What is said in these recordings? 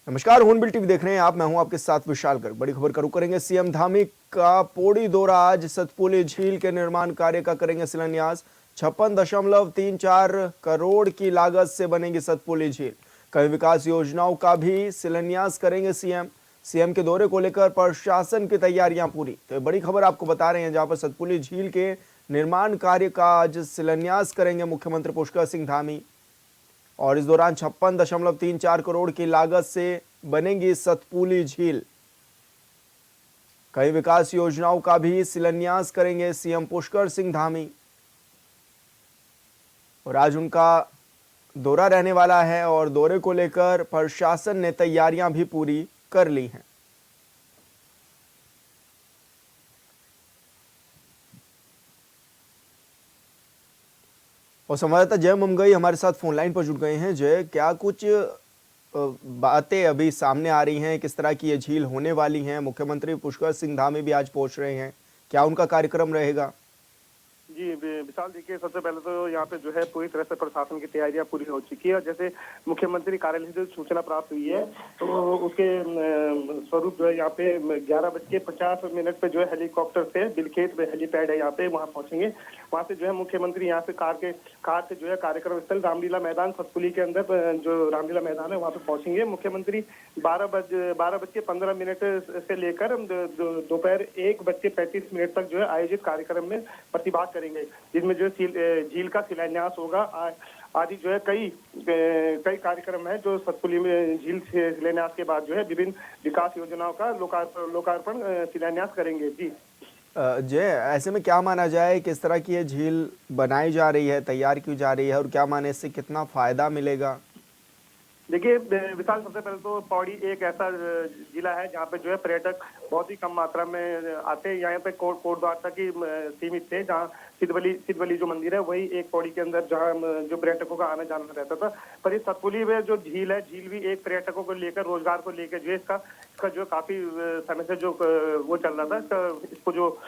नमस्कार, hornbill TV देख रहे हैं आप। मैं हूं आपके साथ विशाल गर्ग। बड़ी खबर का रुख करेंगे। सीएम धामी का पौड़ी दौरा। आज सतपुली झील के निर्माण कार्य का करेंगे शिलान्यास। 56.34 करोड़ की लागत से बनेगी सतपुली झील। कई विकास योजनाओं का भी शिलान्यास करेंगे सीएम। सीएम के दौरे को लेकर प्रशासन की तैयारियां पूरी। तो बड़ी खबर आपको बता रहे हैं, जहां पर सतपुली झील के निर्माण कार्य का आज शिलान्यास करेंगे मुख्यमंत्री पुष्कर सिंह धामी। और इस दौरान 56.34 करोड़ की लागत से बनेगी सतपुली झील। कई विकास योजनाओं का भी शिलान्यास करेंगे सीएम पुष्कर सिंह धामी। और आज उनका दौरा रहने वाला है और दौरे को लेकर प्रशासन ने तैयारियां भी पूरी कर ली हैं। और संवाददाता जय मुमगई हमारे साथ फोन लाइन पर जुड़ गए हैं। जय, क्या कुछ बातें अभी सामने आ रही हैं, किस तरह की ये झील होने वाली हैं? मुख्यमंत्री पुष्कर सिंह धामी भी आज पहुंच रहे हैं, क्या उनका कार्यक्रम रहेगा? जी विशाल, देखिए सबसे पहले तो यहाँ पे जो है पूरी तरह से प्रशासन की तैयारियां पूरी हो चुकी है। और जैसे मुख्यमंत्री कार्यालय से सूचना प्राप्त हुई है तो उसके स्वरूप जो है यहाँ पे 11:50 पे जो है हेलीकॉप्टर से बिलखेत में हेलीपैड है यहाँ पे, वहाँ पहुंचेंगे। वहाँ से जो है मुख्यमंत्री यहाँ से कार से जो है कार्यक्रम स्थल रामलीला मैदान सतपुली के अंदर जो रामलीला मैदान है वहाँ पे पहुंचेंगे। मुख्यमंत्री 12:15 से लेकर दोपहर 1:35 तक जो है आयोजित कार्यक्रम में प्रतिभाग करेंगे, जिसमें जो झील का शिलान्यास होगा। आदि जो है कई कार्यक्रम है जो सतपुली में झील शिलान्यास के बाद जो है विभिन्न विकास योजनाओं का लोकार्पण शिलान्यास करेंगे। जी जय, ऐसे में क्या माना जाए, किस तरह की ये झील बनाई जा रही है, तैयार की जा रही है, और क्या माने इससे कितना फायदा मिलेगा? देखिए विशाल, सबसे पहले तो पौड़ी एक ऐसा जिला है जहाँ पे जो है पर्यटक बहुत ही कम मात्रा में आते हैं। यहाँ पे कोट द्वार तक ही सीमित थे, जहाँ सिद्धवली जो मंदिर है वही एक पौड़ी के अंदर जहाँ जो पर्यटकों का आना जाना रहता था। पर इस सतपुली में जो झील है, झील भी एक पर्यटकों को लेकर, रोजगार को लेकर जो है इसका जो काफी समय से जो वो चल रहा था, इसको जो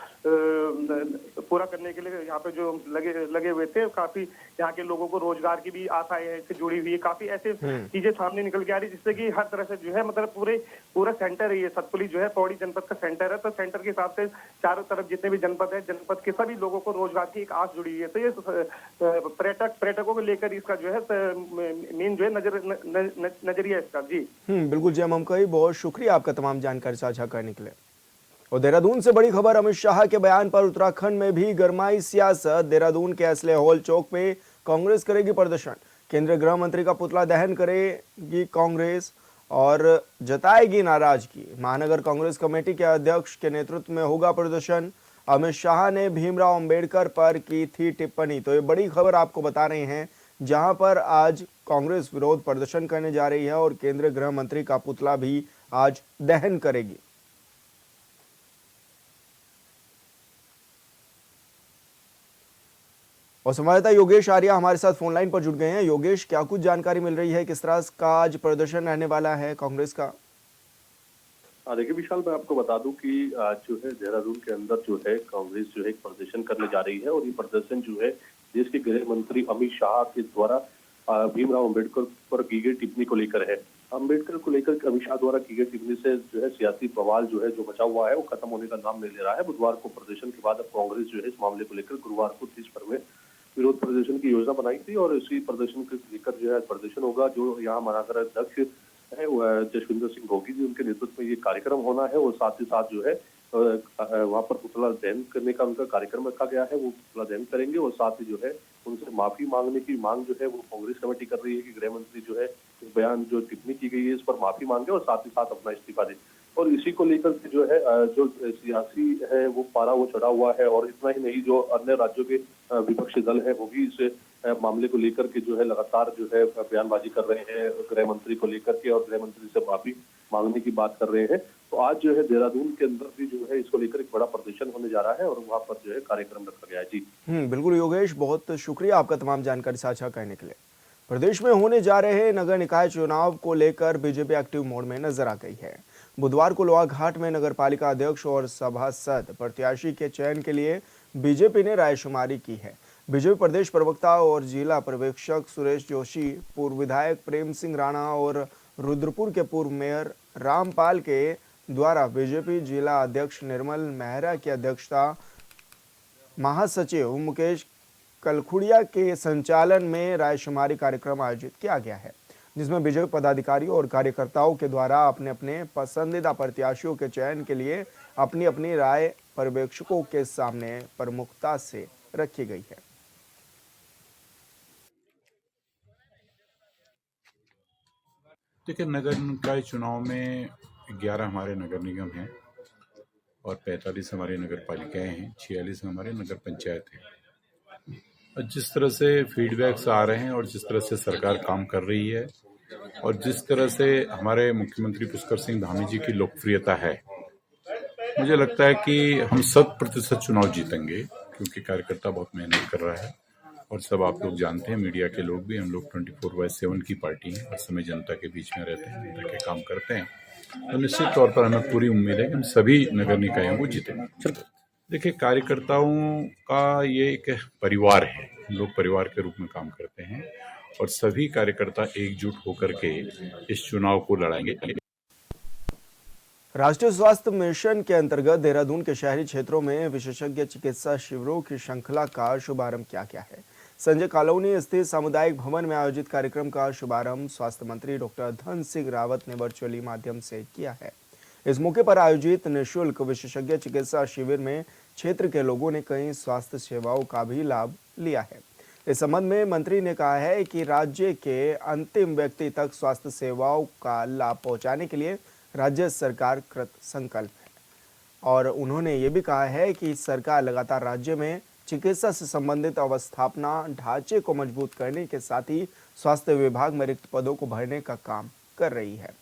पूरा करने के लिए यहाँ पे जो लगे हुए थे। काफी यहाँ के लोगों को रोजगार की भी आशाएं हैं इससे जुड़ी हुई। काफी ऐसे चीजें सामने निकल के आ रही, जिससे कि हर तरह से जो है मतलब पूरा सेंटर है ये सतपुली जो है, पौड़ी जनपद का सेंटर है। तो सेंटर के हिसाब से चारों तरफ जितने भी जनपद है, जनपद के सभी लोगों को रोजगार की एक आस जुड़ी हुई है। तो ये पर्यटकों को लेकर इसका जो है मेन जो है नजरिया इसका। जी बिल्कुल जय मुमगई, बहुत शुक्रिया आपका तमाम जानकारी साझा करने के लिए। और देहरादून से बड़ी खबर। अमित शाह के बयान पर उत्तराखंड में भी गरमाई सियासत। देहरादून के असले हॉल चौक पे कांग्रेस करेगी प्रदर्शन। केंद्रीय गृह मंत्री का पुतला दहन करेगी कांग्रेस और जताएगी नाराजगी। महानगर कांग्रेस कमेटी के अध्यक्ष के नेतृत्व में होगा प्रदर्शन। अमित शाह ने भीमराव अंबेडकर पर की थी टिप्पणी। तो ये बड़ी खबर आपको बता रहे हैं, जहां पर आज कांग्रेस विरोध प्रदर्शन करने जा रही है और केंद्रीय गृह मंत्री का पुतला भी आज दहन करेगी। और संवाददाता योगेश आर्या हमारे साथ फोन लाइन पर जुड़ गए हैं। योगेश, क्या कुछ जानकारी मिल रही है, किस तरह का आज प्रदर्शन रहने वाला है कांग्रेस का? देखिए विशाल, मैं आपको बता दूं कि आज जो है देहरादून के अंदर जो है कांग्रेस जो है एक प्रदर्शन करने जा रही है। और ये प्रदर्शन जो है देश के गृह मंत्री अमित शाह के द्वारा भीमराव अंबेडकर पर की गई टिप्पणी को लेकर है। अंबेडकर को लेकर अमित शाह द्वारा की गई टिप्पणी से जो है सियासी बवाल जो है जो मचा हुआ है वो खत्म होने का नाम नहीं ले रहा है। बुधवार को प्रदर्शन के बाद अब कांग्रेस जो है इस मामले को लेकर गुरुवार को देश भर में विरोध प्रदर्शन की योजना बनाई थी। और इसी प्रदर्शन को लेकर जो है प्रदर्शन होगा। जो यहाँ महानगर अध्यक्ष है जसविंदर सिंह भोगी जी, उनके नेतृत्व में ये कार्यक्रम होना है। और साथ ही साथ जो है वहाँ पर पुतला दहन करने का उनका कार्यक्रम रखा गया है, वो पुतला दहन करेंगे। और साथ ही जो है उनसे माफी मांगने की मांग जो है वो कांग्रेस कमेटी कर रही है कि गृह मंत्री जो है बयान जो टिप्पणी की गई है इस पर माफी मांगे और साथ ही साथ अपना इस्तीफा दे। और इसी को लेकर के जो है जो सियासी है वो पारा वो चढ़ा हुआ है। और इतना ही नहीं, जो अन्य राज्यों के विपक्षी दल है वो भी इस मामले को लेकर के जो है लगातार जो है बयानबाजी कर रहे हैं गृह मंत्री को लेकर के, और गृह मंत्री से माफी मांगने की बात कर रहे हैं। तो आज जो है देहरादून के अंदर भी जो है इसको लेकर एक बड़ा प्रदर्शन होने जा रहा है और वहाँ पर जो है कार्यक्रम रखा गया है। जी बिल्कुल योगेश, बहुत शुक्रिया आपका तमाम जानकारी साझा करने के लिए। प्रदेश में होने जा रहे नगर निकाय चुनाव को लेकर बीजेपी एक्टिव मोड में नजर आ गई है। बुधवार को लोहाघाट में नगर पालिका अध्यक्ष और सभासद प्रत्याशी के चयन के लिए बीजेपी ने रायशुमारी की है। बीजेपी प्रदेश प्रवक्ता और जिला पर्यवेक्षक सुरेश जोशी, पूर्व विधायक प्रेम सिंह राणा और रुद्रपुर के पूर्व मेयर रामपाल के द्वारा बीजेपी जिला अध्यक्ष निर्मल मेहरा की अध्यक्षता, महासचिव मुकेश कलखुड़िया के संचालन में रायशुमारी कार्यक्रम आयोजित किया गया है, जिसमें बीजेपी पदाधिकारियों और कार्यकर्ताओं के द्वारा अपने अपने पसंदीदा प्रत्याशियों के चयन के लिए अपनी अपनी राय पर्यवेक्षकों के सामने प्रमुखता से रखी गई है। देखिए, नगर निकाय चुनाव में 11 हमारे नगर निगम हैं और 45 हमारी नगर पालिकाएं हैं, 46 हमारे नगर पंचायत हैं। और जिस तरह से फीडबैक्स आ रहे हैं और जिस तरह से सरकार काम कर रही है और जिस तरह से हमारे मुख्यमंत्री पुष्कर सिंह धामी जी की लोकप्रियता है, मुझे लगता है कि हम 100% चुनाव जीतेंगे, क्योंकि कार्यकर्ता बहुत मेहनत कर रहा है और सब आप लोग जानते हैं, मीडिया के लोग भी, हम लोग 24/7 की पार्टी है, हर समय जनता के बीच में रहते हैं, जनता के काम करते हैं। तो निश्चित तौर पर हमें पूरी उम्मीद है कि हम सभी नगर निकायों को जीतेंगे। देखिए, कार्यकर्ताओं का ये एक परिवार है, हम लोग परिवार के रूप में काम करते हैं और सभी कार्यकर्ता एकजुट होकर के इस चुनाव को लड़ाएंगे। राष्ट्रीय स्वास्थ्य मिशन के अंतर्गत देहरादून के शहरी क्षेत्रों में विशेषज्ञ चिकित्सा शिविरों की श्रृंखला का शुभारंभ किया गया है। संजय कॉलोनी स्थित सामुदायिक भवन में आयोजित कार्यक्रम का शुभारंभ स्वास्थ्य मंत्री डॉक्टर धन सिंह रावत ने वर्चुअली माध्यम से किया है। इस मौके पर आयोजित निःशुल्क विशेषज्ञ चिकित्सा शिविर में क्षेत्र के लोगों ने कई स्वास्थ्य सेवाओं का भी लाभ लिया है। इस संबंध में मंत्री ने कहा है कि राज्य के अंतिम व्यक्ति तक स्वास्थ्य सेवाओं का लाभ पहुंचाने के लिए राज्य सरकार कृत संकल्प है और उन्होंने ये भी कहा है कि सरकार लगातार राज्य में चिकित्सा से संबंधित अवस्थापना ढांचे को मजबूत करने के साथ ही स्वास्थ्य विभाग में रिक्त पदों को भरने का काम कर रही है।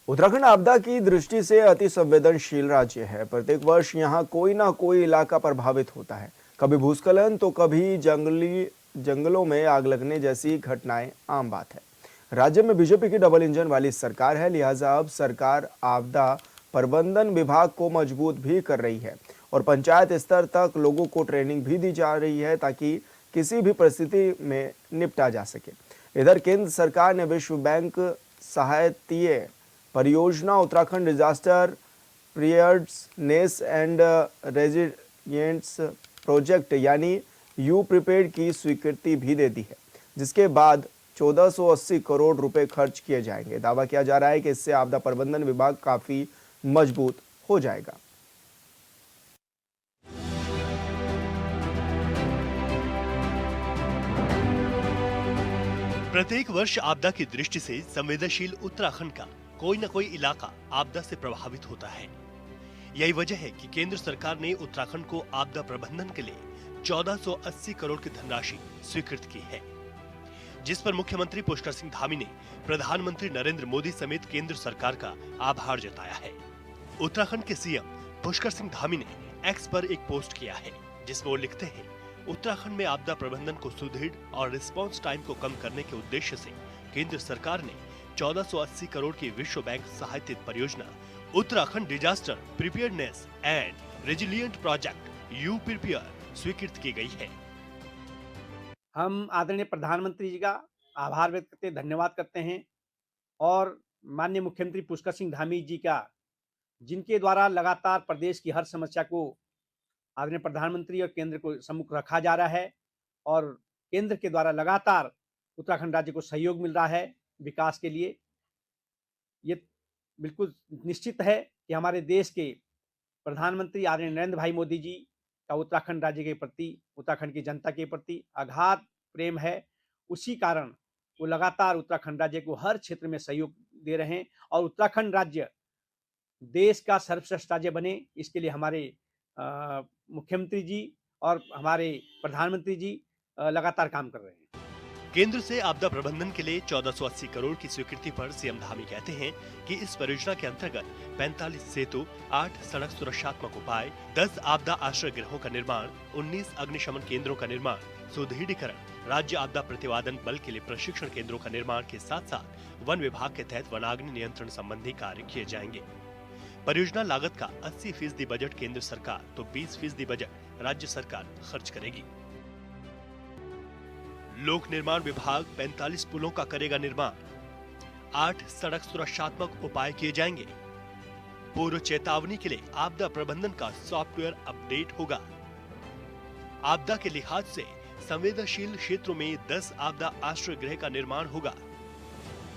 उत्तराखंड आपदा की दृष्टि से अति संवेदनशील राज्य है। प्रत्येक वर्ष यहाँ कोई ना कोई इलाका प्रभावित होता है। कभी भूस्खलन तो कभी जंगलों में आग लगने जैसी घटनाएं आम बात है। राज्य में बीजेपी की डबल इंजन वाली सरकार है, लिहाजा अब सरकार आपदा प्रबंधन विभाग को मजबूत भी कर रही है और पंचायत स्तर तक लोगों को ट्रेनिंग भी दी जा रही है ताकि किसी भी परिस्थिति में निपटा जा सके। इधर केंद्र सरकार ने विश्व बैंक सहायतीय परियोजना Uttarakhand disaster preparedness and resilience project यानी यू प्रिपेयर्ड की स्वीकृति भी दे दी है, जिसके बाद 1480 करोड़ रुपए खर्च किए जाएंगे। दावा किया जा रहा है कि इससे आपदा प्रबंधन विभाग काफी मजबूत हो जाएगा। प्रत्येक वर्ष आपदा की दृष्टि से संवेदनशील उत्तराखंड का कोई न कोई इलाका आपदा से प्रभावित होता है। यही वजह है कि केंद्र सरकार ने उत्तराखंड को आपदा प्रबंधन के लिए 1480 करोड़ की धनराशि स्वीकृत की है, जिस पर मुख्यमंत्री पुष्कर सिंह धामी ने प्रधानमंत्री नरेंद्र मोदी समेत केंद्र सरकार का आभार जताया है। उत्तराखंड के सीएम पुष्कर सिंह धामी ने एक्स पर एक पोस्ट किया है, जिसमें वो लिखते हैं, उत्तराखंड में आपदा प्रबंधन को सुदृढ़ और रिस्पांस टाइम को कम करने के उद्देश्य से केंद्र सरकार ने 1480 करोड़ की विश्व बैंक सहायतित परियोजना Uttarakhand disaster preparedness and resilient project you prepare स्वीकृत की गई है। हम आदरणीय प्रधानमंत्री जी का आभार व्यक्त करते, धन्यवाद करते हैं और माननीय मुख्यमंत्री पुष्कर सिंह धामी जी का, जिनके द्वारा लगातार प्रदेश की हर समस्या को आदरणीय प्रधानमंत्री और केंद्र को सम्मुख रखा जा रहा है और केंद्र के द्वारा लगातार उत्तराखंड राज्य को सहयोग मिल रहा है विकास के लिए। ये बिल्कुल निश्चित है कि हमारे देश के प्रधानमंत्री आदरणीय नरेंद्र भाई मोदी जी का उत्तराखंड राज्य के प्रति, उत्तराखंड की जनता के प्रति अगाध प्रेम है। उसी कारण वो लगातार उत्तराखंड राज्य को हर क्षेत्र में सहयोग दे रहे हैं और उत्तराखंड राज्य देश का सर्वश्रेष्ठ राज्य बने, इसके लिए हमारे मुख्यमंत्री जी और हमारे प्रधानमंत्री जी लगातार काम कर रहे हैं। केंद्र से आपदा प्रबंधन के लिए 1480 करोड़ की स्वीकृति पर सीएम धामी कहते हैं कि इस परियोजना के अंतर्गत 45 सेतु, 8 सड़क सुरक्षात्मक उपाय, 10 आपदा आश्रय गृहों का निर्माण, 19 अग्निशमन केंद्रों का निर्माण, सुदृढ़ीकरण, राज्य आपदा प्रतिवादन बल के लिए प्रशिक्षण केंद्रों का निर्माण के साथ साथ वन विभाग के तहत वनाग्नि नियंत्रण संबंधी कार्य किए जाएंगे। परियोजना लागत का 80% बजट केंद्र सरकार तो 20% बजट राज्य सरकार खर्च करेगी। लोक निर्माण विभाग 45 पुलों का करेगा निर्माण। 8 सड़क सुरक्षात्मक उपाय किए जाएंगे। पूर्व चेतावनी के लिए आपदा प्रबंधन का सॉफ्टवेयर अपडेट होगा। आपदा के लिहाज से संवेदनशील क्षेत्रों में 10 आपदा आश्रय गृह का निर्माण होगा।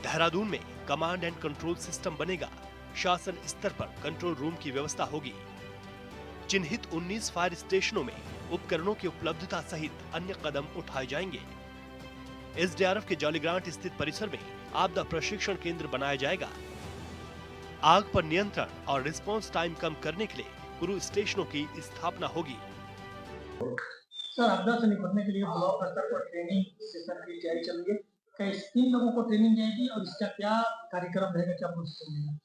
देहरादून में कमांड एंड कंट्रोल सिस्टम बनेगा। शासन स्तर पर कंट्रोल रूम की व्यवस्था होगी। चिन्हित 19 फायर स्टेशनों में उपकरणों की उपलब्धता सहित अन्य कदम उठाए जाएंगे। एसडीआरएफ के जॉलीग्रांट स्थित परिसर में आपदा प्रशिक्षण केंद्र बनाया जाएगा। आग पर नियंत्रण और रिस्पांस टाइम कम करने के लिए क्रू स्टेशनों की स्थापना होगी। सर, आपदा से निपटने के लिए ब्लॉक स्तर पर ट्रेनिंग सेशन की तैयारी चल रही है। किन लोगों को ट्रेनिंग जाएगी और इसका क्या कार्यक्रम रहेगा, क्या प्रोसेस रहेगा?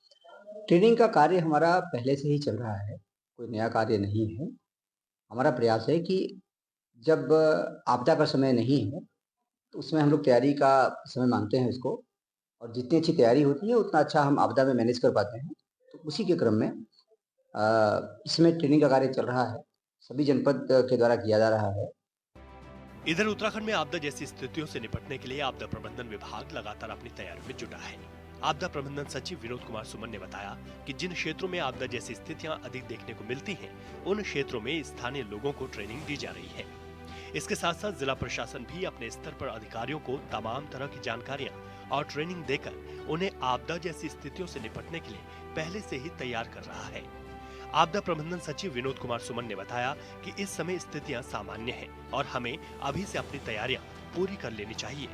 ट्रेनिंग का कार्य हमारा पहले से ही चल रहा है, कोई नया कार्य नहीं है। हमारा प्रयास है कि जब आपदा का समय नहीं है तो उसमें हम लोग तैयारी का समय मानते हैं उसको, और जितनी अच्छी तैयारी होती है उतना अच्छा हम आपदा में मैनेज कर पाते हैं। तो उसी के क्रम में इसमें ट्रेनिंग का कार्य चल रहा है, सभी जनपद के द्वारा किया जा रहा है। इधर उत्तराखंड में आपदा जैसी स्थितियों से निपटने के लिए आपदा प्रबंधन विभाग लगातार अपनी तैयारी में जुटा है। आपदा प्रबंधन सचिव विनोद कुमार सुमन ने बताया कि जिन क्षेत्रों में आपदा जैसी स्थितियां अधिक देखने को मिलती हैं, उन क्षेत्रों में स्थानीय लोगों को ट्रेनिंग दी जा रही है। इसके साथ साथ जिला प्रशासन भी अपने स्तर पर अधिकारियों को तमाम तरह की जानकारियां और ट्रेनिंग देकर उन्हें आपदा जैसी स्थितियों से निपटने के लिए पहले से ही तैयार कर रहा है। आपदा प्रबंधन सचिव विनोद कुमार सुमन ने बताया कि इस समय स्थितियां सामान्य हैं और हमें अभी से अपनी तैयारियां पूरी कर लेनी चाहिए।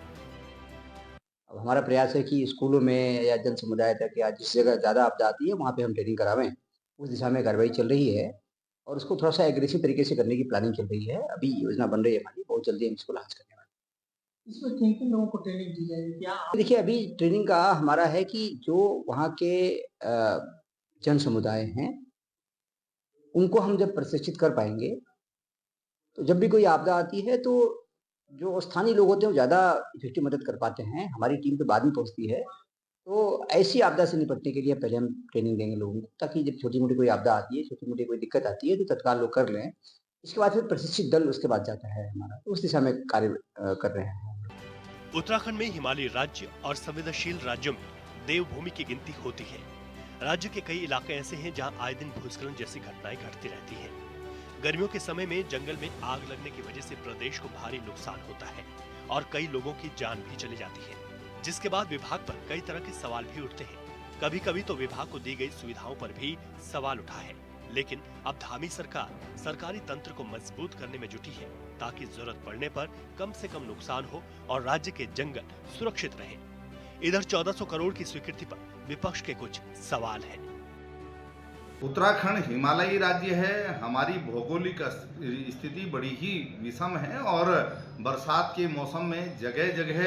अब हमारा प्रयास है कि स्कूलों में या जन समुदाय तक या जिस जगह ज़्यादा आपदा आती है वहाँ पे हम ट्रेनिंग करावें। उस दिशा में कार्रवाई चल रही है और उसको थोड़ा सा एग्रेसिव तरीके से करने की प्लानिंग चल रही है। अभी योजना बन रही है हमारी, बहुत जल्दी हम इसको लॉन्च करने वाले हैं। इसमें किन-किन लोगों को ट्रेनिंग दी जाएगी? क्या देखिए, अभी ट्रेनिंग का हमारा है कि जो वहाँ के जन समुदाय हैं उनको हम जब प्रशिक्षित कर पाएंगे तो जब भी कोई आपदा आती है तो जो स्थानीय लोग होते हैं वो ज़्यादा इफेक्टिव मदद कर पाते हैं। हमारी टीम तो बाद में पहुँचती है। तो ऐसी आपदा से निपटने के लिए पहले हम ट्रेनिंग देंगे लोगों को, ताकि जब छोटी-मोटी कोई आपदा आती है, छोटी-मोटी कोई दिक्कत आती है तो तत्काल लोग कर लें। इसके बाद फिर प्रशिक्षित दल उसके बाद जाता है हमारा, तो उस दिशा में कार्य कर रहे हैं। उत्तराखंड में हिमालयी राज्य और संवेदनशील राज्यों में देवभूमि की गिनती होती है। राज्य के कई इलाके ऐसे हैं जहां आए दिन भूस्खलन जैसी घटनाएं घटती रहती हैं। गर्मियों के समय में जंगल में आग लगने की वजह से प्रदेश को भारी नुकसान होता है और कई लोगों की जान भी चली जाती है, जिसके बाद विभाग पर कई तरह के सवाल भी उठते हैं। कभी कभी तो विभाग को दी गई सुविधाओं पर भी सवाल उठा है, लेकिन अब धामी सरकार सरकारी तंत्र को मजबूत करने में जुटी है ताकि जरूरत पड़ने पर कम से कम नुकसान हो और राज्य के जंगल सुरक्षित रहें। इधर 1400 करोड़ की स्वीकृति पर विपक्ष के कुछ सवाल हैं। उत्तराखंड हिमालयी राज्य है। हमारी भौगोलिक स्थिति बड़ी ही विषम है और बरसात के मौसम में जगह जगह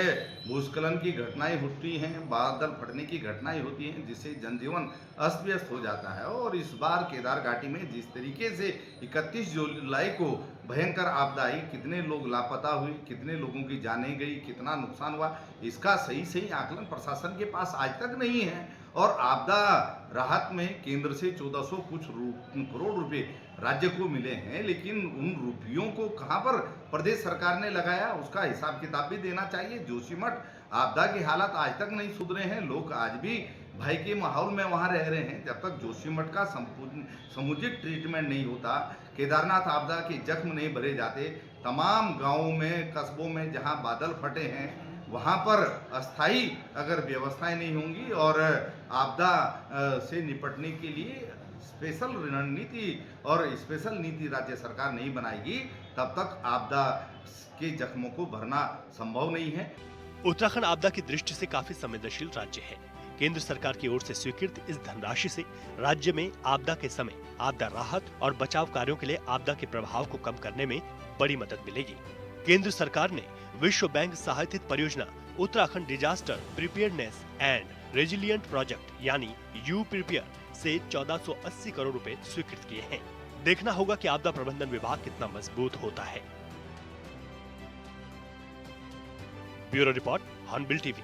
भूस्खलन की घटनाएं होती हैं, बादल फटने की घटनाएं होती हैं, जिससे जनजीवन अस्त व्यस्त हो जाता है। और इस बार केदार घाटी में जिस तरीके से 31 जुलाई को भयंकर आपदा आई, कितने लोग लापता हुए, कितने लोगों की जानें गई, कितना नुकसान हुआ, इसका सही आकलन प्रशासन के पास आज तक नहीं है। और आपदा राहत में केंद्र से 1400 कुछ करोड़ रुपए राज्य को मिले हैं, लेकिन उन रुपयों को कहां पर प्रदेश सरकार ने लगाया, उसका हिसाब किताब भी देना चाहिए। जोशीमठ आपदा के हालात आज तक नहीं सुधरे हैं, लोग आज भी भय के माहौल में वहां रह रहे हैं। जब तक जोशीमठ का समुचित ट्रीटमेंट नहीं होता, केदारनाथ आपदा के जख्म नहीं भरे जाते, तमाम गाँवों में, कस्बों में जहाँ बादल फटे हैं वहाँ पर अस्थायी अगर व्यवस्थाएं नहीं होंगी और आपदा से निपटने के लिए स्पेशल रणनीति और स्पेशल नीति राज्य सरकार नहीं बनाएगी, तब तक आपदा के जख्मों को भरना संभव नहीं है। उत्तराखंड आपदा की दृष्टि से काफी संवेदनशील राज्य है। केंद्र सरकार की ओर से स्वीकृत इस धनराशि से राज्य में आपदा के समय आपदा राहत और बचाव कार्यों के लिए आपदा के प्रभाव को कम करने में बड़ी मदद मिलेगी। केंद्र सरकार ने विश्व बैंक सहायतित परियोजना Uttarakhand disaster preparedness and resilient project यानी यू प्रिपेयर से 1480 करोड़ रुपए स्वीकृत किए हैं। देखना होगा कि आपदा प्रबंधन विभाग कितना मजबूत होता है। Bureau report, hornbill TV.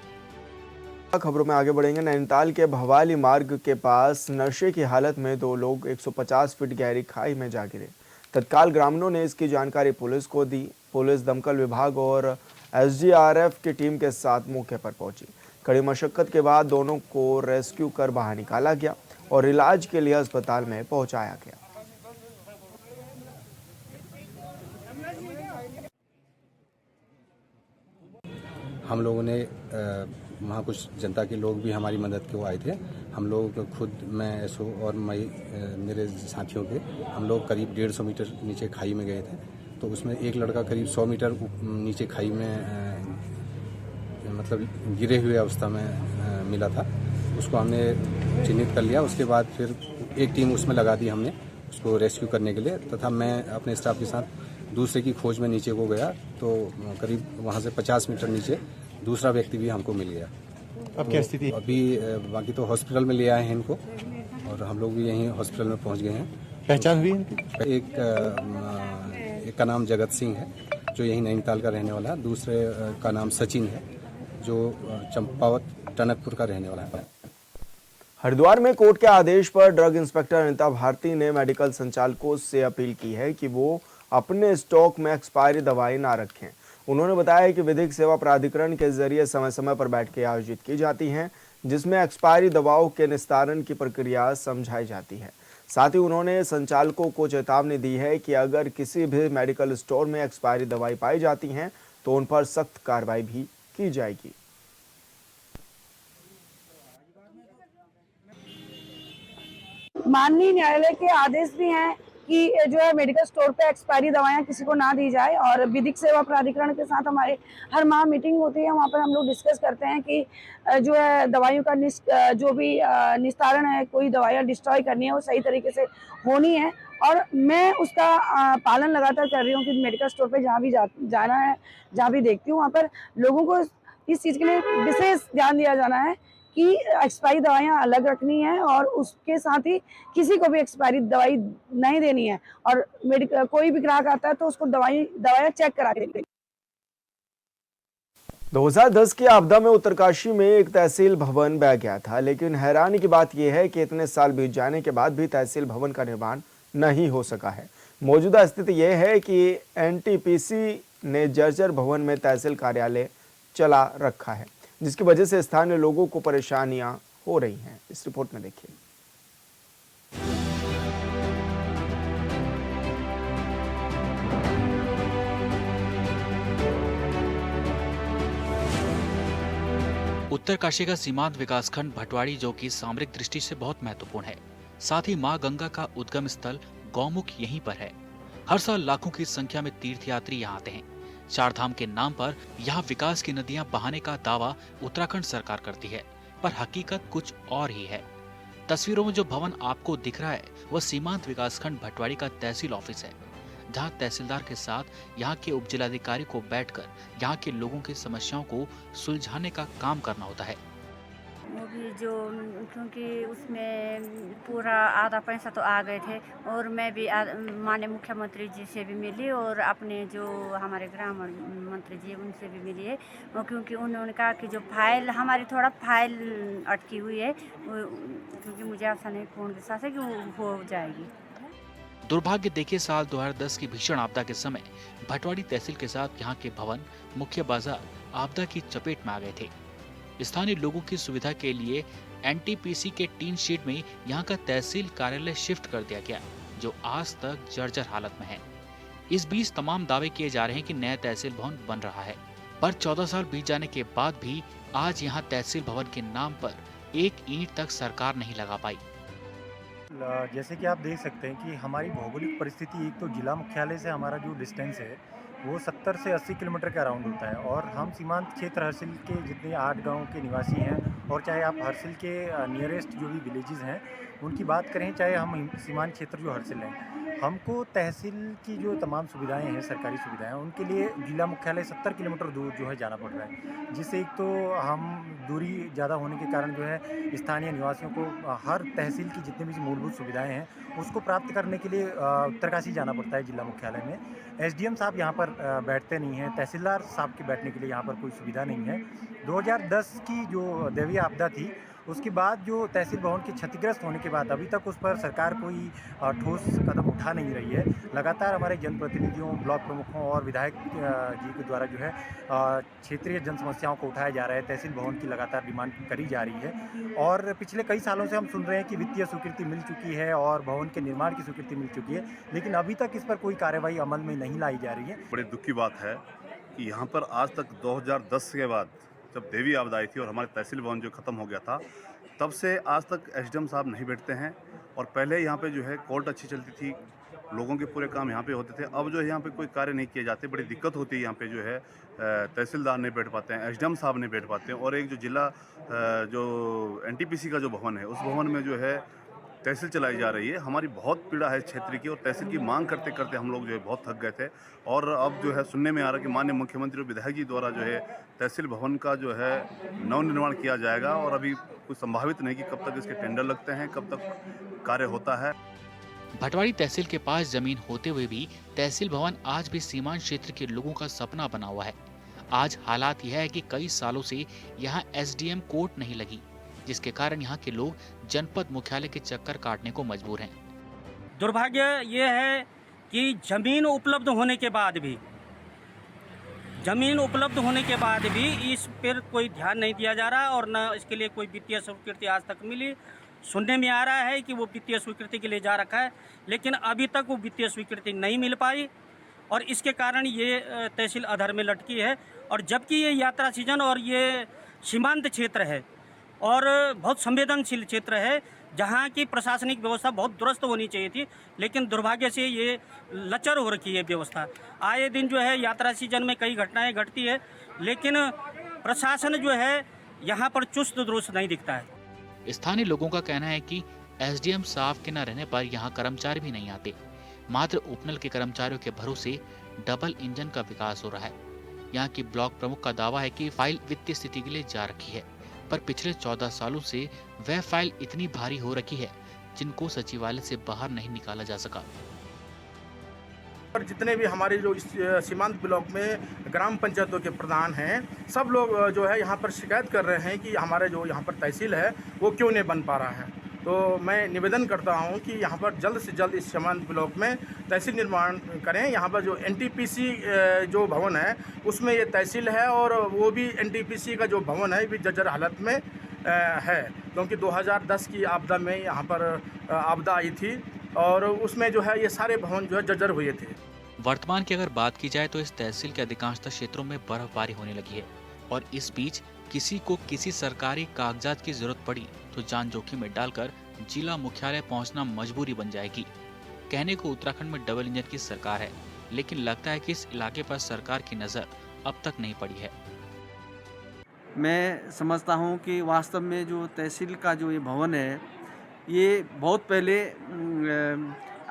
खबरों में आगे बढ़ेंगे। नैनीताल के भवाली मार्ग के पास नशे की हालत में 2 लोग 150 फीट गहरी खाई में जा गिरे। तत्काल ग्रामीणों ने इसकी जानकारी पुलिस को दी। पुलिस, दमकल विभाग और एसडीआरएफ की टीम के साथ मौके पर पहुंची। कड़ी मशक्कत के बाद दोनों को रेस्क्यू कर बाहर निकाला गया और इलाज के लिए अस्पताल में पहुंचाया गया। हम लोगों ने वहाँ कुछ जनता के लोग भी हमारी मदद के वो आए थे। हम लोग खुद, मैं एसओ और मेरे साथियों के, हम लोग करीब 150 मीटर नीचे खाई में गए थे। तो उसमें एक लड़का करीब 100 मीटर नीचे खाई में मतलब गिरे हुए अवस्था में मिला था। उसको हमने चिन्हित कर लिया। उसके बाद फिर एक टीम उसमें लगा दी हमने उसको रेस्क्यू करने के लिए, तथा मैं अपने स्टाफ के साथ दूसरे की खोज में नीचे को गया। तो करीब वहाँ से 50 मीटर नीचे दूसरा व्यक्ति भी हमको मिल गया। अब क्या स्थिति? अभी बाकी तो हॉस्पिटल में ले आए हैं इनको और हम लोग भी यहीं हॉस्पिटल में पहुँच गए हैं। पहचान हुई इनकी? एक का नाम जगत सिंह है जो यहीं नैनीताल का रहने वाला है। दूसरे का नाम सचिन है जो चंपावत टनकपुर का रहने वाला है। हरिद्वार में कोर्ट के आदेश पर ड्रग इंस्पेक्टर अनिता भारती ने मेडिकल संचालकों से अपील की है कि वो अपने स्टॉक में एक्सपायरी दवाई ना रखें। उन्होंने बताया कि विधिक सेवा प्राधिकरण के जरिए समय समय पर बैठकें आयोजित की जाती हैं जिसमें एक्सपायरी दवाओं के निस्तारण की प्रक्रिया समझाई जाती है। साथ ही उन्होंने संचालकों को चेतावनी दी है कि अगर किसी भी मेडिकल स्टोर में एक्सपायरी दवाई पाई जाती हैं तो उन पर सख्त कार्रवाई भी की जाएगी। माननीय न्यायालय के आदेश भी हैं कि जो है मेडिकल स्टोर पे एक्सपायरी दवाएं किसी को ना दी जाए और विधिक सेवा प्राधिकरण के साथ हमारे हर माह मीटिंग होती है। वहाँ पर हम लोग डिस्कस करते हैं कि जो है दवाइयों का जो भी निस्तारण है, कोई दवाइयाँ डिस्ट्रॉय करनी है वो सही तरीके से होनी है और मैं उसका पालन लगातार कर रही हूँ कि मेडिकल स्टोर पे जहाँ भी जाना है, जहाँ भी देखती हूँ वहाँ पर लोगों को इस चीज़ के लिए विशेष ध्यान दिया जाना है कि एक्सपायरी दवाइयाँ अलग रखनी है और उसके साथ ही किसी को भी एक्सपायरी दवाई नहीं देनी है और कोई भी ग्राहक आता है तो उसको दवाइयाँ चेक करा के देनी। 2010 की आपदा में उत्तरकाशी में एक तहसील भवन बह गया था, लेकिन हैरानी की बात यह है कि इतने साल बीत जाने के बाद भी तहसील भवन का निर्माण नहीं हो सका है। मौजूदा स्थिति यह है कि एनटीपीसी ने जर्जर भवन में तहसील कार्यालय चला रखा है, जिसकी वजह से स्थानीय लोगों को परेशानियां हो रही हैं। इस रिपोर्ट में देखिए। उत्तरकाशी का सीमांत विकासखंड भटवाड़ी जो कि सामरिक दृष्टि से बहुत महत्वपूर्ण है, साथ ही मां गंगा का उद्गम स्थल गौमुख यहीं पर है। हर साल लाखों की संख्या में तीर्थयात्री यहाँ आते हैं। चार धाम के नाम पर यहाँ विकास की नदियां बहाने का दावा उत्तराखंड सरकार करती है, पर हकीकत कुछ और ही है। तस्वीरों में जो भवन आपको दिख रहा है वह सीमांत विकासखंड भटवाड़ी का तहसील ऑफिस है, जहाँ तहसीलदार के साथ यहाँ के उपजिलाधिकारी को बैठकर यहाँ के लोगों की समस्याओं को सुलझाने का काम करना होता है। वो भी जो क्योंकि उसमें पूरा आधा पैसा तो आ गए थे और मैं भी माननीय मुख्यमंत्री जी से भी मिली और अपने जो हमारे ग्रामीण मंत्री जी उनसे भी मिली है। वो क्योंकि उन्होंने कहा कि जो फाइल हमारी थोड़ा फाइल अटकी हुई है, क्योंकि मुझे आशा नहीं पूर्ण विश्वास है कि वो हो जाएगी। दुर्भाग्य देखिए, साल 2010 की भीषण आपदा के समय भटवाड़ी तहसील के साथ यहाँ के भवन, मुख्य बाजार आपदा की चपेट में आ गए थे। स्थानीय लोगों की सुविधा के लिए एनटीपीसी के टीन शीट में यहाँ का तहसील कार्यालय शिफ्ट कर दिया गया, जो आज तक जर्जर हालत में है। इस बीच तमाम दावे किए जा रहे हैं कि नया तहसील भवन बन रहा है, पर 14 साल बीत जाने के बाद भी आज यहाँ तहसील भवन के नाम पर एक ईंट तक सरकार नहीं लगा पाई। जैसे कि आप देख सकते हैं कि हमारी भौगोलिक परिस्थिति, एक तो जिला मुख्यालय से हमारा जो डिस्टेंस है वो 70 से 80 किलोमीटर के अराउंड होता है और हम सीमांत क्षेत्र हरसिल के जितने 8 गाँव के निवासी हैं और चाहे आप हरसिल के नियरेस्ट जो भी विलेजेस हैं उनकी बात करें, चाहे हम सीमांत क्षेत्र जो हरसिल हैं, हमको तहसील की जो तमाम सुविधाएं हैं, सरकारी सुविधाएं, उनके लिए जिला मुख्यालय 70 किलोमीटर दूर जो है जाना पड़ रहा है, जिससे एक तो हम दूरी ज़्यादा होने के कारण जो है स्थानीय निवासियों को हर तहसील की जितनी भी मूलभूत सुविधाएं हैं उसको प्राप्त करने के लिए उत्तरकाशी जाना पड़ता है जिला मुख्यालय में। एसडीएम साहब यहाँ पर बैठते नहीं हैं, तहसीलदार साहब के बैठने के लिए यहाँ पर कोई सुविधा नहीं है। 2010 की जो दैवीय आपदा थी उसके बाद जो तहसील भवन के क्षतिग्रस्त होने के बाद अभी तक उस पर सरकार कोई ठोस कदम उठा नहीं रही है। लगातार हमारे जनप्रतिनिधियों, ब्लॉक प्रमुखों और विधायक जी के द्वारा जो है क्षेत्रीय जन समस्याओं को उठाया जा रहा है। तहसील भवन की लगातार डिमांड करी जा रही है और पिछले कई सालों से हम सुन रहे हैं कि वित्तीय स्वीकृति मिल चुकी है और भवन के निर्माण की स्वीकृति मिल चुकी है, लेकिन अभी तक इस पर कोई कार्रवाई अमल में नहीं लाई जा रही है। बड़े दुख की बात है कि यहाँ पर आज तक 2010 के बाद जब देवी आपदा आई थी और हमारे तहसील भवन जो ख़त्म हो गया था, तब से आज तक एसडीएम साहब नहीं बैठते हैं। और पहले यहाँ पे जो है कोर्ट अच्छी चलती थी, लोगों के पूरे काम यहाँ पे होते थे। अब जो है यहाँ पे कोई कार्य नहीं किए जाते, बड़ी दिक्कत होती है। यहाँ पे जो है तहसीलदार नहीं बैठ पाते हैं, एसडीएम साहब नहीं बैठ पाते हैं। और एक जो जिला जो एनटीपीसी का जो भवन है, उस भवन में जो है तहसील चलाई जा रही है। हमारी बहुत पीड़ा है क्षेत्र की और तहसील की मांग करते करते हम लोग जो है बहुत थक गए थे। और अब जो है सुनने में आ रहा है कि माननीय मुख्यमंत्री और विधायक जी द्वारा जो है तहसील भवन का जो है नवनिर्माण किया जाएगा और अभी कुछ संभावित नहीं कि कब तक इसके टेंडर लगते हैं, कब तक कार्य होता है। भटवाड़ी तहसील के पास जमीन होते हुए भी तहसील भवन आज भी सीमांत क्षेत्र के लोगों का सपना बना हुआ है। आज हालात यह है कि कई सालों से यहाँ एसडीएम कोर्ट नहीं लगी, जिसके कारण यहाँ के लोग जनपद मुख्यालय के चक्कर काटने को मजबूर हैं। दुर्भाग्य ये है कि जमीन उपलब्ध होने के बाद भी इस पर कोई ध्यान नहीं दिया जा रहा और न इसके लिए कोई वित्तीय स्वीकृति आज तक मिली। सुनने में आ रहा है कि वो वित्तीय स्वीकृति के लिए जा रखा है, लेकिन अभी तक वो वित्तीय स्वीकृति नहीं मिल पाई और इसके कारण ये तहसील अधर में लटकी है। और जबकि ये यात्रा सीजन और ये सीमांत क्षेत्र है और बहुत संवेदनशील क्षेत्र है, जहाँ की प्रशासनिक व्यवस्था बहुत दुरुस्त होनी चाहिए थी, लेकिन दुर्भाग्य से ये लचर हो रखी है व्यवस्था। आए दिन जो है यात्रा सीजन में कई घटनाएं घटती है, लेकिन प्रशासन जो है यहाँ पर चुस्त दुरुस्त नहीं दिखता है। स्थानीय लोगों का कहना है कि एसडीएम साहब के न रहने पर यहाँ कर्मचारी भी नहीं आते। मात्र उपनल के कर्मचारियों के भरोसे डबल इंजन का विकास हो रहा है। यहाँ की ब्लॉक प्रमुख का दावा है कि फाइल वित्तीय स्थिति के लिए जा रखी है, पर पिछले 14 सालों से वह फाइल इतनी भारी हो रखी है जिनको सचिवालय से बाहर नहीं निकाला जा सका। और जितने भी हमारे जो सीमांत ब्लॉक में ग्राम पंचायतों के प्रधान हैं, सब लोग जो है यहाँ पर शिकायत कर रहे हैं कि हमारे जो यहाँ पर तहसील है वो क्यों नहीं बन पा रहा है। तो मैं निवेदन करता हूँ कि यहाँ पर जल्द से जल्द इस सीमांत ब्लॉक में तहसील निर्माण करें। यहाँ पर जो एनटीपीसी जो भवन है उसमें ये तहसील है और वो भी एनटीपीसी का जो भवन है भी जर्जर हालत में है, क्योंकि 2010 की आपदा में यहाँ पर आपदा आई थी और उसमें जो है ये सारे भवन जो है जर्जर हुए थे। वर्तमान की अगर बात की जाए तो इस तहसील के अधिकांशतः क्षेत्रों में बर्फबारी होने लगी है और इस बीच किसी को किसी सरकारी कागजात की जरूरत पड़ी तो जान जोखिम में डालकर जिला मुख्यालय पहुंचना मजबूरी बन जाएगी। कहने को उत्तराखंड में डबल इंजन की सरकार है, लेकिन लगता है कि इस इलाके पर सरकार की नजर अब तक नहीं पड़ी है। मैं समझता हूं कि वास्तव में जो तहसील का जो ये भवन है ये बहुत पहले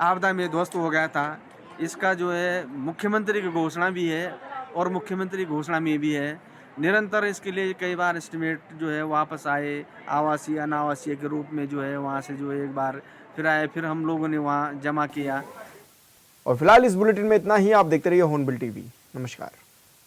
आपदा में ध्वस्त हो गया था। इसका जो है मुख्यमंत्री की घोषणा भी है और मुख्यमंत्री घोषणा में भी है। निरंतर इसके लिए कई बार एस्टिमेट जो है वापस आए, आवासीय अनावासीय के रूप में जो है वहाँ से जो एक बार फिर आए, फिर हम लोगों ने वहाँ जमा किया। और फिलहाल इस बुलेटिन में इतना ही। आप देखते रहिए हॉर्नबिल टीवी। नमस्कार।